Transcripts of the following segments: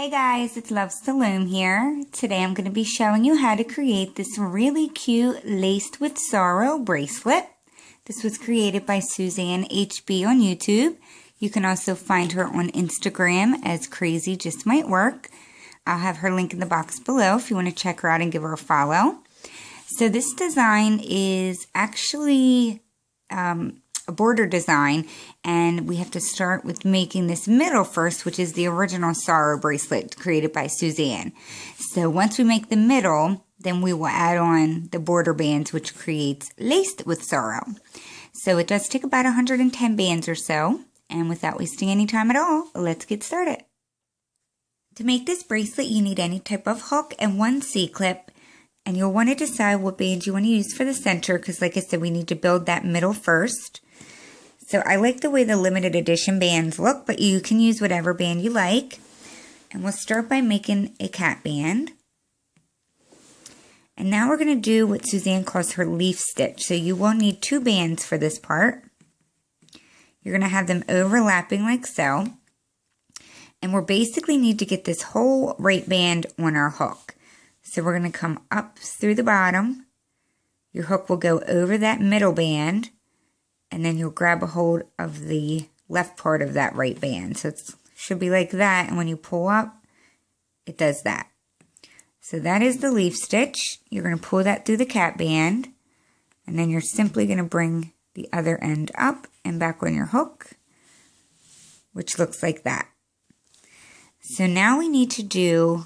Hey guys, it's Loves to Loom here. Today I'm going to be showing you how to create this really cute Laced with Sorrow bracelet. This was created by Suzanne HB on YouTube. You can also find her on Instagram as Crazy Just Might Work. I'll have her link in the box below if you want to check her out and give her a follow. So this design is actually a border design, and we have to start with making this middle first, which is the original Sorrow bracelet created by Suzanne. So once we make the middle, then we will add on the border bands, which creates Laced with Sorrow. So it does take about 110 bands or so, and without wasting any time at all, let's get started. To make this bracelet, you need any type of hook and one C-clip, and you'll want to decide what band you want to use for the center, because like I said, we need to build that middle first. So I like the way the limited edition bands look, but you can use whatever band you like. And we'll start by making a cat band. And now we're going to do what Suzanne calls her leaf stitch. So you will need 2 bands for this part. You're going to have them overlapping like so. And we'll basically need to get this whole right band on our hook. So we're going to come up through the bottom. Your hook will go over that middle band. And then you'll grab a hold of the left part of that right band. So it should be like that. And when you pull up, it does that. So that is the leaf stitch. You're going to pull that through the cat band. And then you're simply going to bring the other end up and back on your hook, which looks like that. So now we need to do,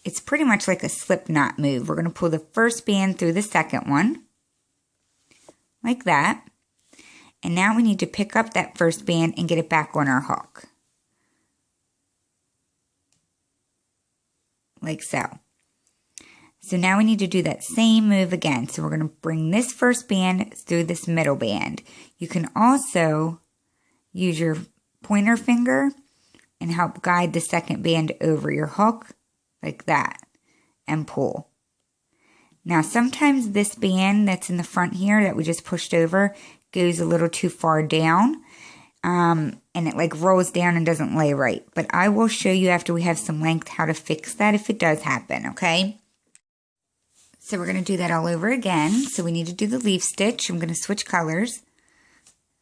it's pretty much like a slip knot move. We're going to pull the first band through the second one, like that. And now we need to pick up that first band and get it back on our hook. Like so. So now we need to do that same move again. So we're going to bring this first band through this middle band. You can also use your pointer finger and help guide the second band over your hook, like that, and pull. Now sometimes this band that's in the front here that we just pushed over goes a little too far down, and it like rolls down and doesn't lay right. But I will show you after we have some length how to fix that if it does happen, okay? So we're going to do that all over again. So we need to do the leaf stitch. I'm going to switch colors.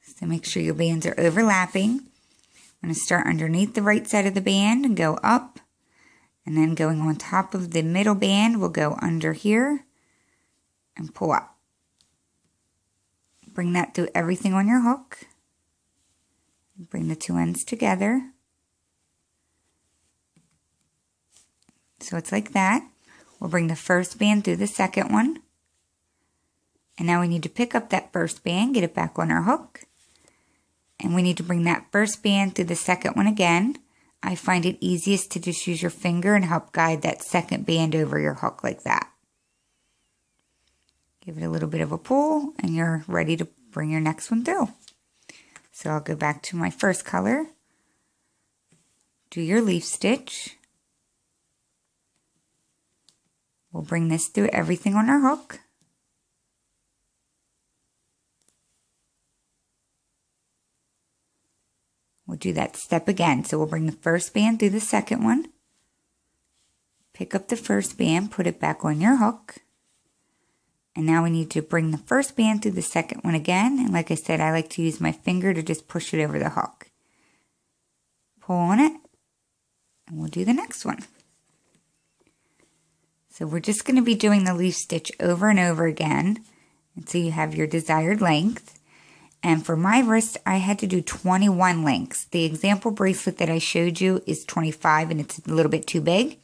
So make sure your bands are overlapping. I'm going to start underneath the right side of the band and go up. And then going on top of the middle band, we'll go under here and pull up. Bring that through everything on your hook. Bring the 2 ends together. So it's like that. We'll bring the first band through the second one. And now we need to pick up that first band, get it back on our hook. And we need to bring that first band through the second one again. I find it easiest to just use your finger and help guide that second band over your hook like that. Give it a little bit of a pull, and you're ready to bring your next one through. So I'll go back to my first color. Do your leaf stitch. We'll bring this through everything on our hook. We'll do that step again. So we'll bring the first band through the second one. Pick up the first band, put it back on your hook. And now we need to bring the first band through the second one again. And like I said, I like to use my finger to just push it over the hook. Pull on it. And we'll do the next one. So we're just going to be doing the leaf stitch over and over again. Until you have your desired length. And for my wrist, I had to do 21 lengths. The example bracelet that I showed you is 25, and it's a little bit too big.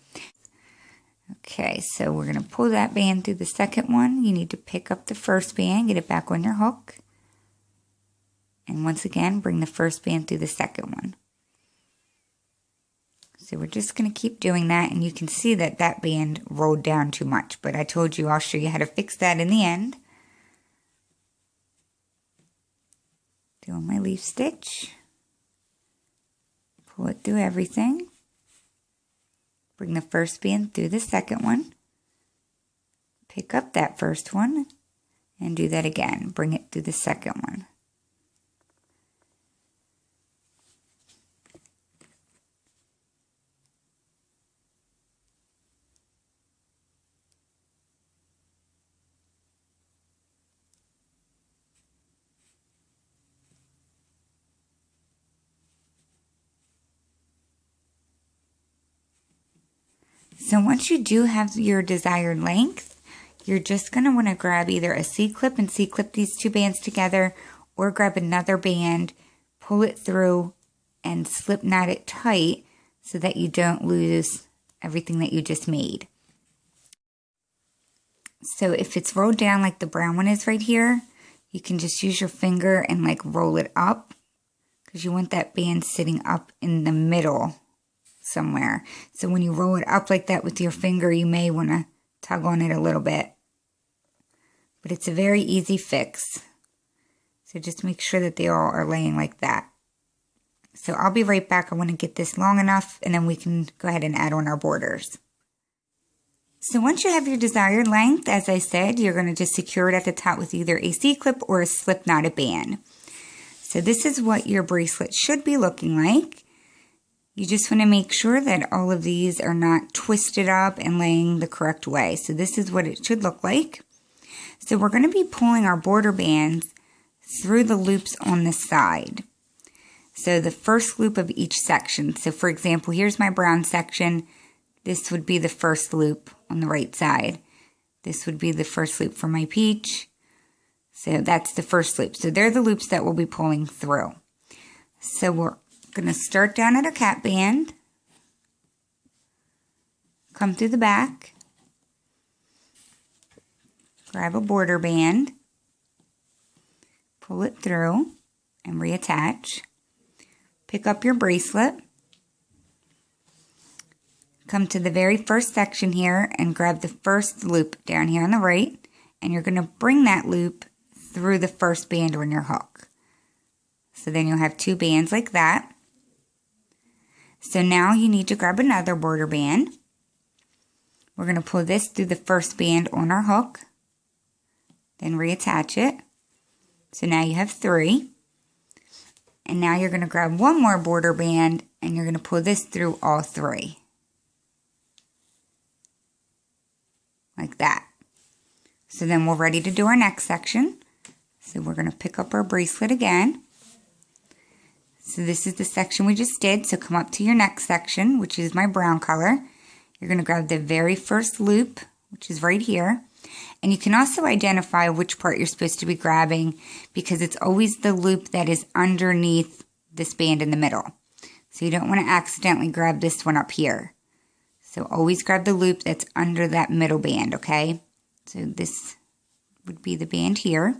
Okay, so we're going to pull that band through the second one. You need to pick up the first band, get it back on your hook. And once again, bring the first band through the second one. So we're just going to keep doing that, and you can see that that band rolled down too much. But I told you I'll show you how to fix that in the end. Doing my leaf stitch. Pull it through everything. Bring the first band through the second one. Pick up that first one and do that again. Bring it through the second one. So once you do have your desired length, you're just going to want to grab either a C-clip and C-clip these two bands together, or grab another band, pull it through, and slip knot it tight so that you don't lose everything that you just made. So if it's rolled down like the brown one is right here, you can just use your finger and like roll it up, because you want that band sitting up in the middle somewhere. So when you roll it up like that with your finger, you may want to tug on it a little bit. But it's a very easy fix. So just make sure that they all are laying like that. So I'll be right back. I want to get this long enough, and then we can go ahead and add on our borders. So once you have your desired length, as I said, you're going to just secure it at the top with either a C-clip or a slip knotted band. So this is what your bracelet should be looking like. You just want to make sure that all of these are not twisted up and laying the correct way. So this is what it should look like. So we're going to be pulling our border bands through the loops on the side. So the first loop of each section. So for example, here's my brown section. This would be the first loop on the right side. This would be the first loop for my peach. So that's the first loop. So they're the loops that we'll be pulling through. So we're going to start down at our cap band, come through the back, grab a border band, pull it through, and reattach. Pick up your bracelet, come to the very first section here and grab the first loop down here on the right, and you're going to bring that loop through the first band on your hook. So then you'll have two bands like that. So now you need to grab another border band. We're going to pull this through the first band on our hook, then reattach it. So now you have three. And now you're going to grab one more border band and you're going to pull this through all three. Like that. So then we're ready to do our next section. So we're going to pick up our bracelet again. So this is the section we just did. So come up to your next section, which is my brown color. You're going to grab the very first loop, which is right here. And you can also identify which part you're supposed to be grabbing, because it's always the loop that is underneath this band in the middle. So you don't want to accidentally grab this one up here. So always grab the loop that's under that middle band, okay? So this would be the band here.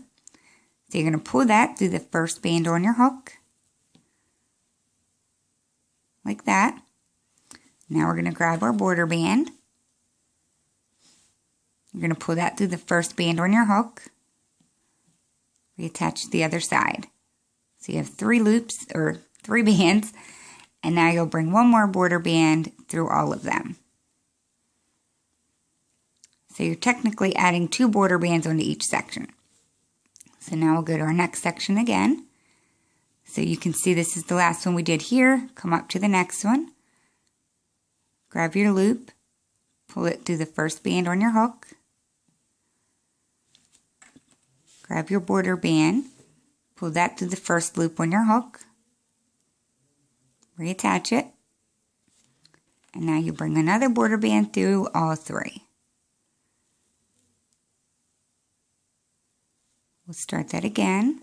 So you're going to pull that through the first band on your hook. Like that. Now we're going to grab our border band. You're going to pull that through the first band on your hook. Reattach to the other side. So you have three loops, or three bands, and now you'll bring one more border band through all of them. So you're technically adding two border bands onto each section. So now we'll go to our next section again. So you can see this is the last one we did here. Come up to the next one. Grab your loop. Pull it through the first band on your hook. Grab your border band. Pull that through the first loop on your hook. Reattach it. And now you bring another border band through all three. We'll start that again.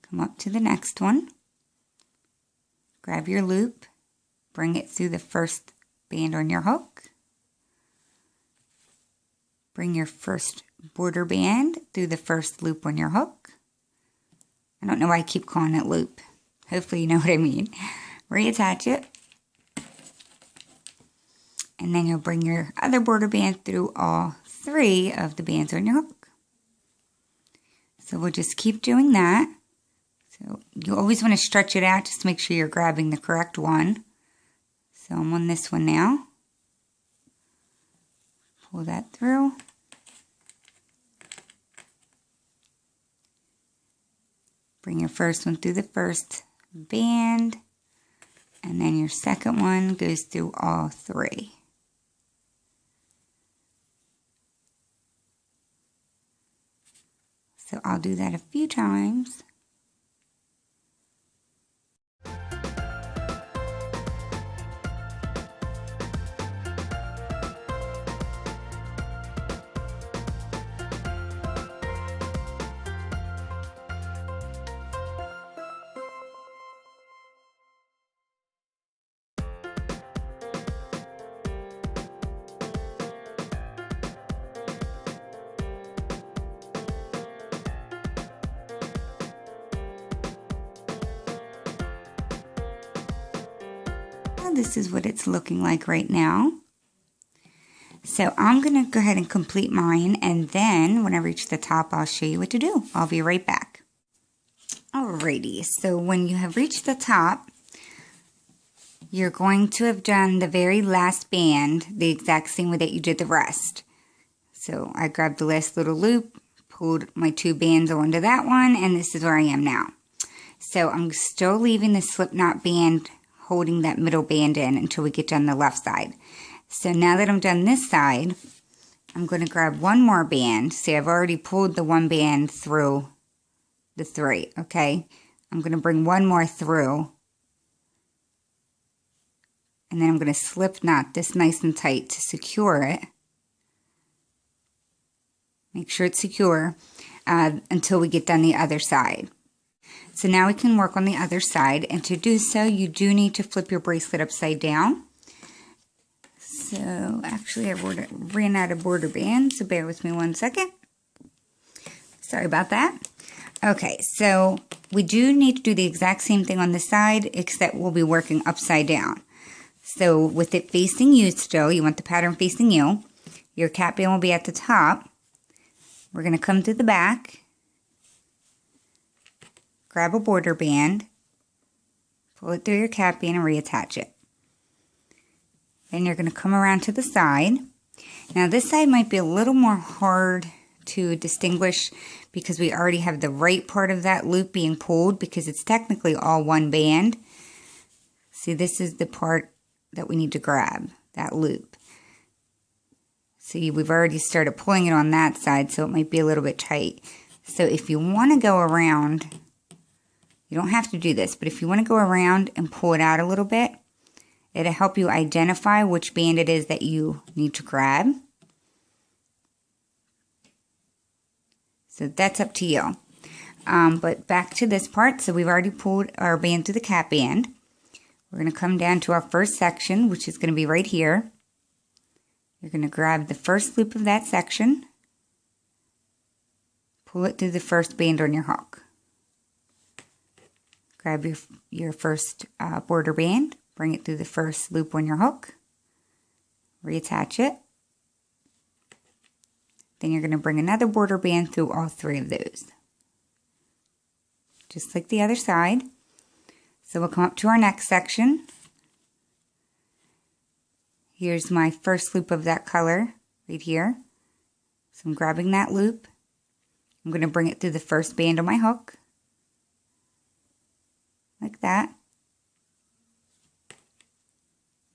Come up to the next one. Grab your loop. Bring it through the first band on your hook. Bring your first border band through the first loop on your hook. I don't know why I keep calling it loop. Hopefully you know what I mean. Reattach it. And then you'll bring your other border band through all three of the bands on your hook. So we'll just keep doing that. So you always want to stretch it out just to make sure you're grabbing the correct one. So I'm on this one now. Pull that through. Bring your first one through the first band. And then your second one goes through all three. So I'll do that a few times. this is what it's looking like right now. So I'm going to go ahead and complete mine, and then when I reach the top, I'll show you what to do. I'll be right back. Alrighty, so when you have reached the top, you're going to have done the very last band the exact same way that you did the rest. So I grabbed the last little loop, pulled my 2 bands onto that one, and this is where I am now. So I'm still leaving the slip knot band holding that middle band in until we get done the left side. So now that I'm done this side, I'm going to grab one more band. See, I've already pulled the 1 band through the 3, okay? I'm going to bring one more through. And then I'm going to slip knot this nice and tight to secure it. Make sure it's secure until we get done the other side. So now we can work on the other side, and to do so, you do need to flip your bracelet upside down. So actually I ran out of border band, so bear with me 1 second. Sorry about that. Okay, so we do need to do the exact same thing on the side, except we'll be working upside down. So with it facing you still, you want the pattern facing you. Your cap band will be at the top. We're going to come to the back, grab a border band, pull it through your cap band and reattach it. Then you're going to come around to the side. Now this side might be a little more hard to distinguish because we already have the right part of that loop being pulled because it's technically all 1 band. See, this is the part that we need to grab, that loop. See, we've already started pulling it on that side, so it might be a little bit tight. So if you want to go around, you don't have to do this, but if you want to go around and pull it out a little bit, it'll help you identify which band it is that you need to grab. So that's up to you. But back to this part, so we've already pulled our band through the cap band. We're going to come down to our first section, which is going to be right here. You're going to grab the first loop of that section, pull it through the first band on your hook. Grab your first border band, bring it through the first loop on your hook, reattach it. Then you're going to bring another border band through all 3 of those. Just like the other side. So we'll come up to our next section. Here's my first loop of that color right here. So I'm grabbing that loop. I'm going to bring it through the first band on my hook. Like that.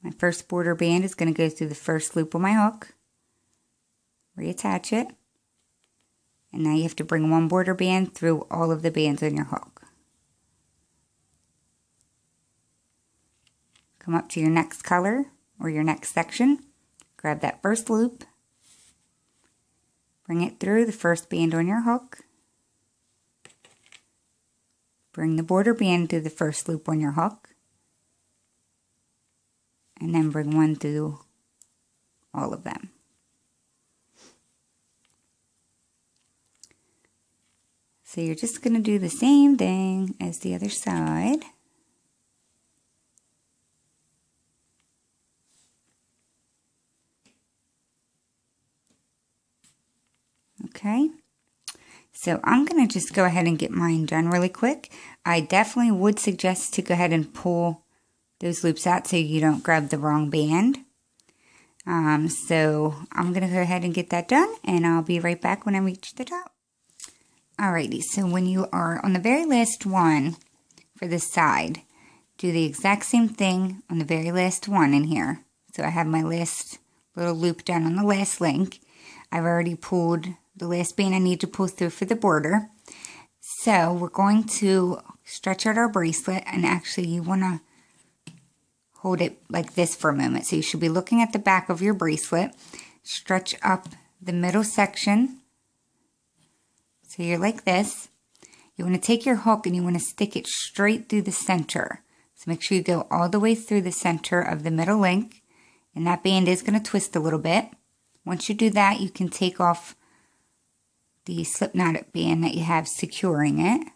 My first border band is going to go through the first loop on my hook. Reattach it. And now you have to bring 1 border band through all of the bands on your hook. Come up to your next color or your next section. Grab that first loop. Bring it through the first band on your hook. Bring the border band through the first loop on your hook. And then bring 1 through all of them. So you're just going to do the same thing as the other side. Okay, so I'm going to just go ahead and get mine done really quick. I definitely would suggest to go ahead and pull those loops out so you don't grab the wrong band. So I'm going to go ahead and get that done, and I'll be right back when I reach the top. Alrighty, so when you are on the very last one for this side, do the exact same thing on the very last one in here. So I have my last little loop done on the last link. I've already pulled the last band I need to pull through for the border. So we're going to stretch out our bracelet, and actually you want to hold it like this for a moment. So you should be looking at the back of your bracelet. Stretch up the middle section. So you're like this. You want to take your hook and you want to stick it straight through the center. So make sure you go all the way through the center of the middle link. And that band is going to twist a little bit. Once you do that, you can take off the slip knot band that you have securing it.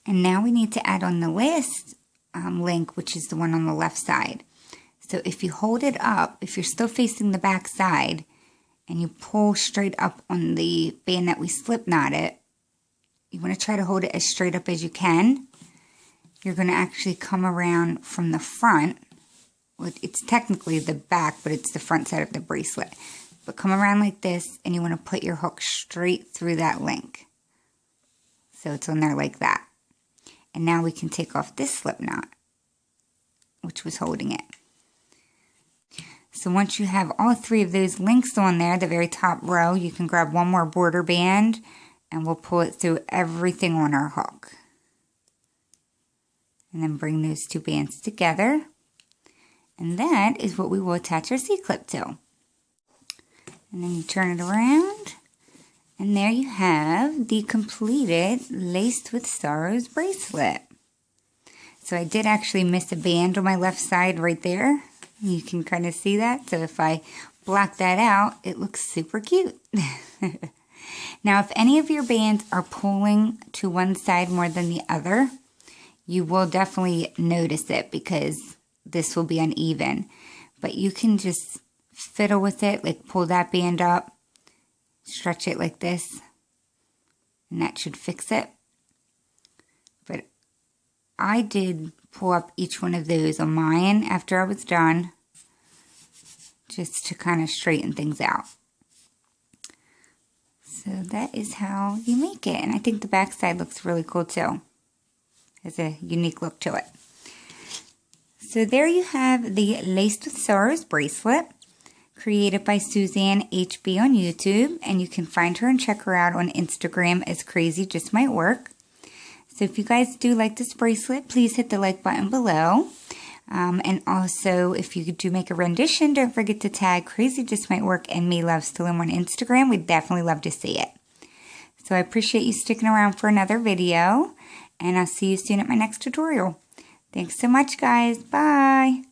And now we need to add on the last link, which is the one on the left side. So if you hold it up, if you're still facing the back side, and you pull straight up on the band that we slip knotted, you want to try to hold it as straight up as you can. You're going to actually come around from the front. Well, it's technically the back, but it's the front side of the bracelet. But come around like this, and you want to put your hook straight through that link. So it's on there like that. And now we can take off this slip knot, which was holding it. So once you have all three of those links on there, the very top row, you can grab one more border band, and we'll pull it through everything on our hook. And then bring those two bands together. And that is what we will attach our C-clip to. And then you turn it around, and there you have the completed Laced with Sorrows bracelet. So I did actually miss a band on my left side right there. You can kind of see that. So if I block that out, it looks super cute. Now, if any of your bands are pulling to one side more than the other, you will definitely notice it because this will be uneven. But you can just fiddle with it, like pull that band up, stretch it like this, and that should fix it. But I did pull up each one of those on mine after I was done, just to kind of straighten things out. So that is how you make it. And I think the back side looks really cool too. Has a unique look to it. So there you have the Laced with Sorrows bracelet, created by Suzanne HB on YouTube, and you can find her and check her out on Instagram as Crazy Just Might Work. So if you guys do like this bracelet, please hit the like button below. And also, if you do make a rendition, don't forget to tag Crazy Just Might Work and Me Love Slim on Instagram. We'd definitely love to see it. So I appreciate you sticking around for another video, and I'll see you soon at my next tutorial. Thanks so much, guys. Bye.